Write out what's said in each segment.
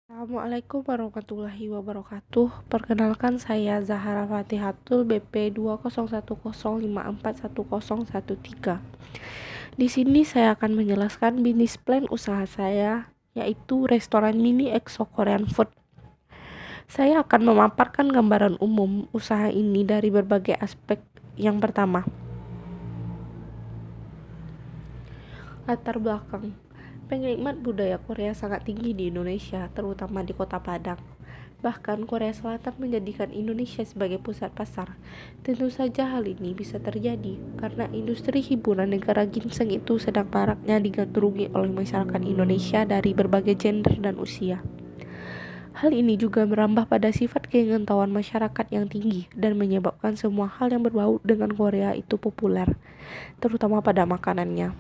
Assalamualaikum warahmatullahi wabarakatuh. Perkenalkan saya Zahara Fatihatul BP 20105410113. Di sini saya akan menjelaskan bisnis plan usaha saya, yaitu restoran mini Exo Korean Food. Saya akan memaparkan gambaran umum usaha ini dari berbagai aspek. Yang pertama, latar belakang. Penikmat budaya Korea sangat tinggi di Indonesia, terutama di Kota Padang. Bahkan Korea Selatan menjadikan Indonesia sebagai pusat pasar. Tentu saja hal ini bisa terjadi karena industri hiburan negara ginseng itu sedang maraknya digandrungi oleh masyarakat Indonesia dari berbagai gender dan usia. Hal ini juga merambah pada sifat keingintahuan masyarakat yang tinggi dan menyebabkan semua hal yang berbau dengan Korea itu populer, terutama pada makanannya.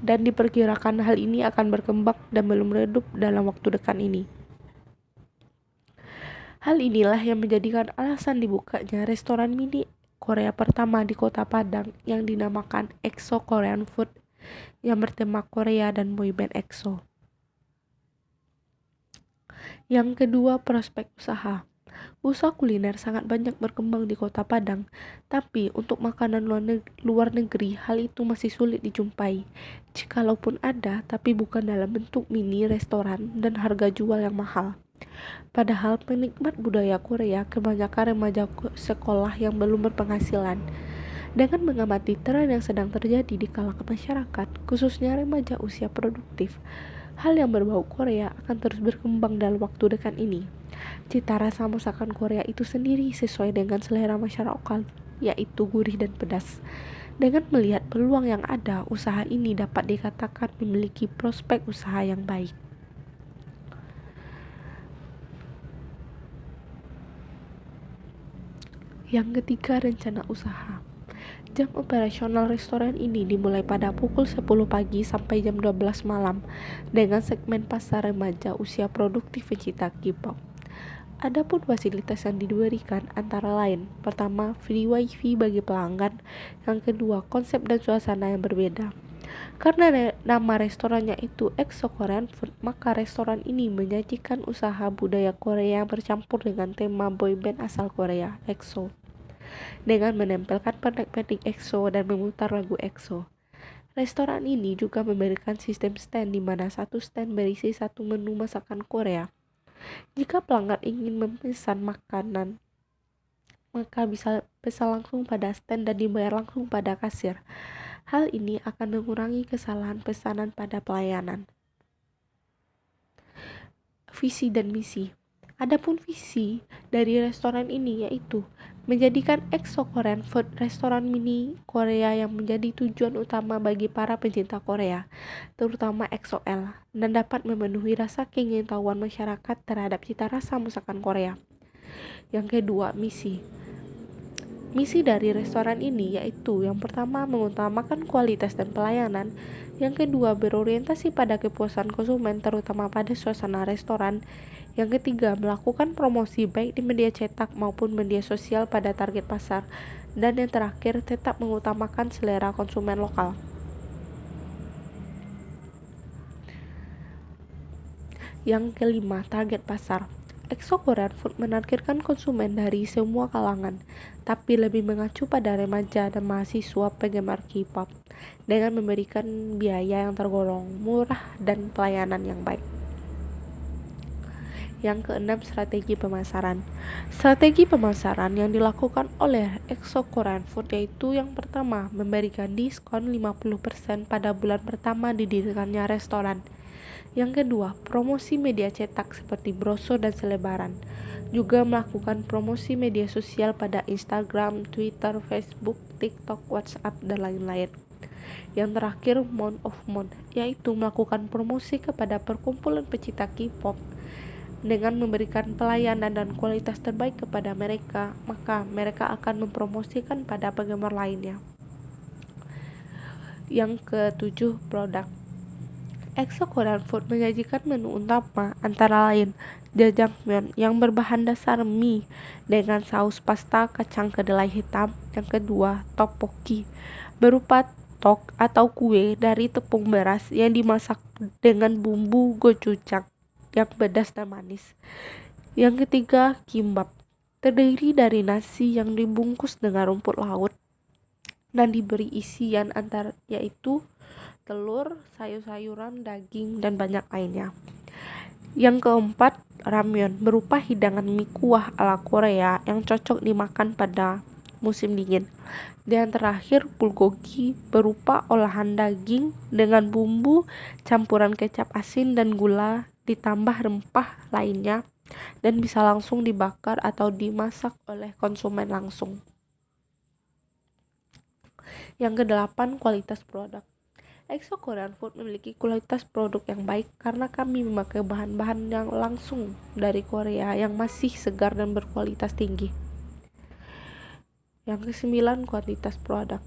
Dan diperkirakan hal ini akan berkembang dan belum redup dalam waktu dekat ini. Hal inilah yang menjadikan alasan dibukanya restoran mini Korea pertama di Kota Padang yang dinamakan Exo Korean Food yang bertema Korea dan boyband EXO. Yang kedua, prospek usaha. Usaha kuliner sangat banyak berkembang di Kota Padang, tapi untuk makanan luar negeri hal itu masih sulit dijumpai. Jikalaupun ada, tapi bukan dalam bentuk mini restoran dan harga jual yang mahal. Padahal penikmat budaya Korea kebanyakan remaja sekolah yang belum berpenghasilan. Dengan mengamati tren yang sedang terjadi di kalangan masyarakat, khususnya remaja usia produktif, hal yang berbau Korea akan terus berkembang dalam waktu dekat ini. Cita rasa masakan Korea itu sendiri sesuai dengan selera masyarakat lokal, yaitu gurih dan pedas. Dengan melihat peluang yang ada, usaha ini dapat dikatakan memiliki prospek usaha yang baik. Yang ketiga, rencana usaha. Jam operasional restoran ini dimulai pada pukul 10 pagi sampai jam 12 malam dengan segmen pasar remaja usia produktif pencinta K-pop. Adapun fasilitas yang diberikan antara lain, pertama, free wifi bagi pelanggan, yang kedua, konsep dan suasana yang berbeda. Karena nama restorannya itu Exo Korean Food, maka restoran ini menyajikan usaha budaya Korea yang bercampur dengan tema boyband asal Korea, EXO, dengan menempelkan pernak-pernik EXO dan memutar lagu EXO. Restoran ini juga memberikan sistem stand di mana satu stand berisi satu menu masakan Korea. Jika pelanggan ingin memesan makanan, maka bisa pesan langsung pada stand dan dibayar langsung pada kasir. Hal ini akan mengurangi kesalahan pesanan pada pelayanan. Visi dan misi. Adapun visi dari restoran ini yaitu menjadikan Exo Korean Food restoran mini Korea yang menjadi tujuan utama bagi para pencinta Korea, terutama EXO-L, dan dapat memenuhi rasa keingintahuan masyarakat terhadap cita rasa masakan Korea. Yang kedua, misi. Misi dari restoran ini yaitu yang pertama mengutamakan kualitas dan pelayanan, yang kedua berorientasi pada kepuasan konsumen terutama pada suasana restoran, yang ketiga melakukan promosi baik di media cetak maupun media sosial pada target pasar, dan yang terakhir tetap mengutamakan selera konsumen lokal. Yang kelima, target pasar. Exo Korean Food menargetkan konsumen dari semua kalangan, tapi lebih mengacu pada remaja dan mahasiswa penggemar K-pop, dengan memberikan biaya yang tergolong murah dan pelayanan yang baik. Yang keenam, strategi pemasaran. Strategi pemasaran yang dilakukan oleh Exo Korean Food yaitu yang pertama, memberikan diskon 50% pada bulan pertama didirikannya restoran. Yang kedua, promosi media cetak seperti brosur dan selebaran. Juga melakukan promosi media sosial pada Instagram, Twitter, Facebook, TikTok, WhatsApp, dan lain-lain. Yang terakhir, month of month, yaitu melakukan promosi kepada perkumpulan pecinta K-pop. Dengan memberikan pelayanan dan kualitas terbaik kepada mereka, maka mereka akan mempromosikan pada penggemar lainnya. Yang ketujuh, produk. Exo Korean Food menyajikan menu utama antara lain jjajangmyeon yang berbahan dasar mie dengan saus pasta kacang kedelai hitam. Yang kedua, tteokbokki berupa tok atau kue dari tepung beras yang dimasak dengan bumbu gochujang. yang pedas dan manis. Yang ketiga, kimbap. Terdiri dari nasi yang dibungkus dengan rumput laut dan diberi isian antara yaitu telur, sayur-sayuran, daging, dan banyak lainnya. Yang keempat, ramyeon berupa hidangan mie kuah ala Korea yang cocok dimakan pada musim dingin. Dan terakhir, bulgogi berupa olahan daging dengan bumbu campuran kecap asin dan gula ditambah rempah lainnya dan bisa langsung dibakar atau dimasak oleh konsumen langsung. Yang kedelapan, kualitas produk. EXO Korean Food memiliki kualitas produk yang baik karena kami memakai bahan-bahan yang langsung dari Korea yang masih segar dan berkualitas tinggi. Yang kesembilan, kuantitas produk.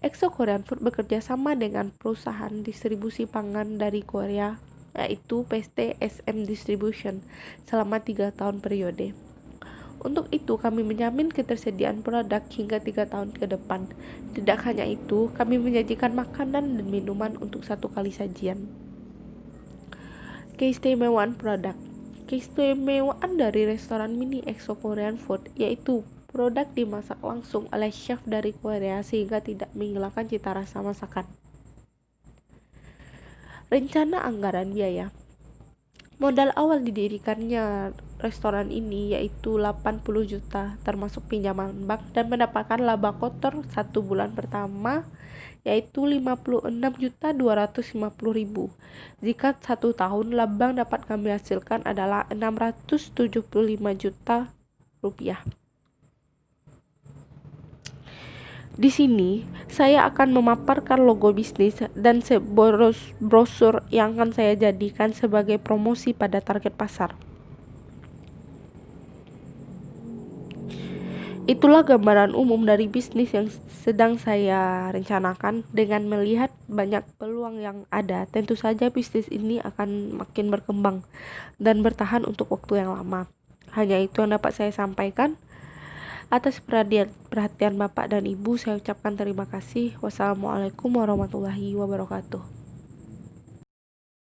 EXO Korean Food bekerja sama dengan perusahaan distribusi pangan dari Korea, yaitu PT SM Distribution, selama 3 tahun periode. Untuk itu, kami menjamin ketersediaan produk hingga 3 tahun ke depan. Tidak hanya itu, kami menyajikan makanan dan minuman untuk 1 kali sajian. Keistimewaan produk. Keistimewaan dari restoran mini EXO Korean Food yaitu produk dimasak langsung oleh chef dari Korea sehingga tidak menghilangkan cita rasa masakan. Rencana anggaran biaya. Modal awal didirikannya restoran ini yaitu 80 juta termasuk pinjaman bank dan mendapatkan laba kotor 1 bulan pertama yaitu 56.250.000. Jika 1 tahun laba dapat kami hasilkan adalah 675 juta rupiah. Di sini, saya akan memaparkan logo bisnis dan brosur yang akan saya jadikan sebagai promosi pada target pasar. Itulah gambaran umum dari bisnis yang sedang saya rencanakan. Dengan melihat banyak peluang yang ada, tentu saja bisnis ini akan makin berkembang dan bertahan untuk waktu yang lama. Hanya itu yang dapat saya sampaikan. Atas perhatian Bapak dan Ibu, saya ucapkan terima kasih. Wassalamualaikum warahmatullahi wabarakatuh.